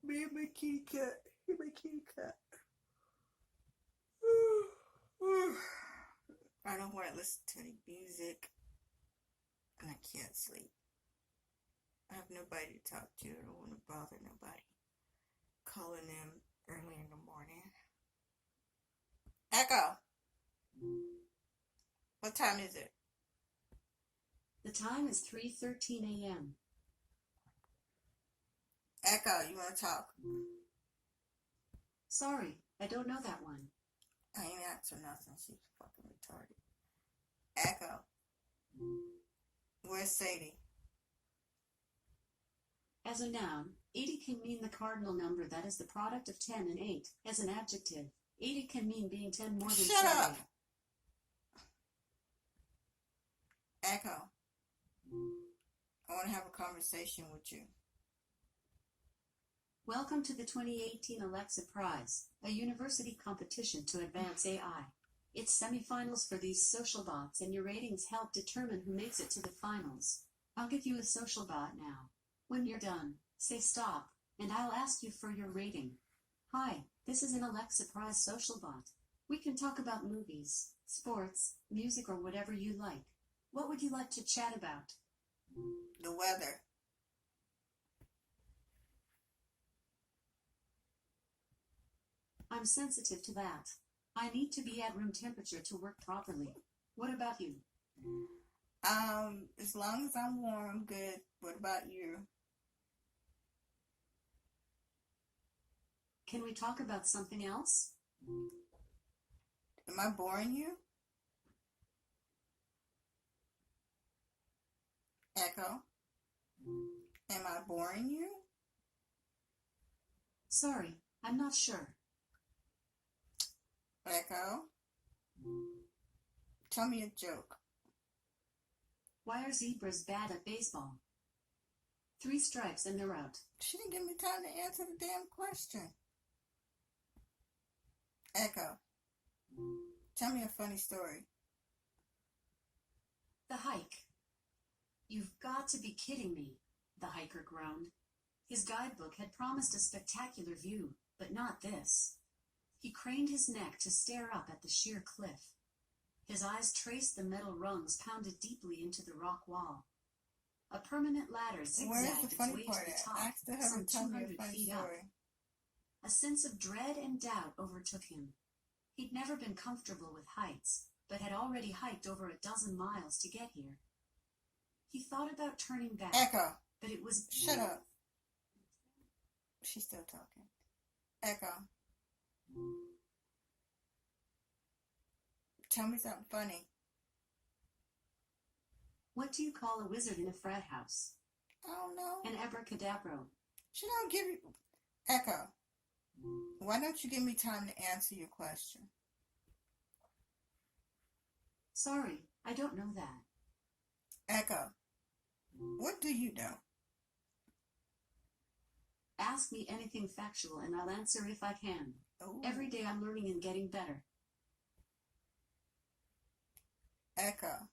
Me and my kitty cat. Me and my kitty cat. I don't want to listen to any music. And I can't sleep. I have nobody to talk to. I don't want to bother nobody. Calling them early in the morning. Echo! What time is it? The time is 3:13 a.m. Echo, you want to talk? Sorry, I don't know that one. I ain't answering nothing. She's fucking retarded. Echo. Where's Sadie? As a noun, 80 can mean the cardinal number that is the product of 10 and 8. As an adjective, 80 can mean being 10 more than Shut 70. up! Echo. I want to have a conversation with you. Welcome to the 2018 Alexa Prize, a university competition to advance AI. It's semifinals for these social bots, and your ratings help determine who makes it to the finals. I'll give you a social bot now. When you're done, say stop, and I'll ask you for your rating. Hi, this is an Alexa Prize social bot. We can talk about movies, sports, music, or whatever you like. What would you like to chat about? The weather. I'm sensitive to that. I need to be at room temperature to work properly. What about you? As long as I'm warm, I'm good. What about you? Can we talk about something else? Am I boring you? Echo? Am I boring you? Sorry, I'm not sure. Echo? Tell me a joke. Why are zebras bad at baseball? 3 strikes and they're out. She didn't give me time to answer the damn question. Echo? Tell me a funny story. The hike. You've got to be kidding me, the hiker groaned. His guidebook had promised a spectacular view, but not this. He craned his neck to stare up at the sheer cliff. His eyes traced the metal rungs pounded deeply into the rock wall. A permanent ladder zigzagged its way to the top, some 200 feet up. A sense of dread and doubt overtook him. He'd never been comfortable with heights, but had already hiked over a dozen miles to get here. He thought about turning back, Echo. but it was... Shut up. She's still talking. Echo. Tell me something funny. What do you call a wizard in a frat house? I don't know. An abracadabra. She don't give you... Echo. Why don't you give me time to answer your question? Sorry, I don't know that. Echo. What do you know? Ask me anything factual and I'll answer if I can. Ooh. Every day I'm learning and getting better. Echo.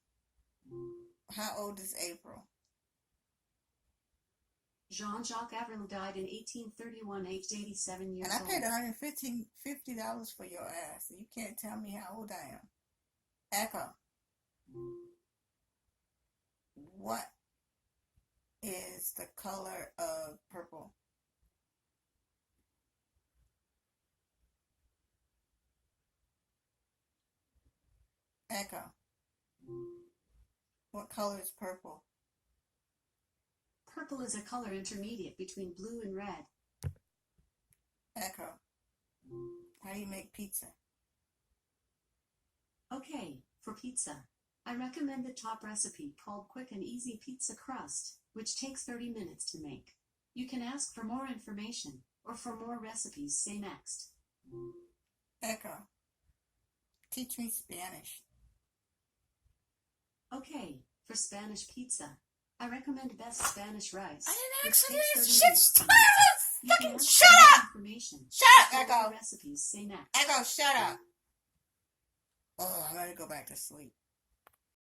How old is April? Jean-Jacques Avril died in 1831, aged 87 years And I paid old. $150 for your ass, and you can't tell me how old I am. Echo. What is the color of purple? Echo. What color is purple? Purple is a color intermediate between blue and red. Echo. How do you make pizza? Okay, for pizza, I recommend the top recipe called Quick and Easy Pizza Crust, which takes 30 minutes to make. You can ask for more information, or for more recipes, say next. Echo. Teach me Spanish. Okay, for Spanish pizza, I recommend Best Spanish Rice. I didn't which actually takes hear 30 shit. minutes to make. You can Fucking ask shut for more up! information. Shut up, For Echo! more recipes, say next. Echo, shut up! Oh, I'm gonna go back to sleep.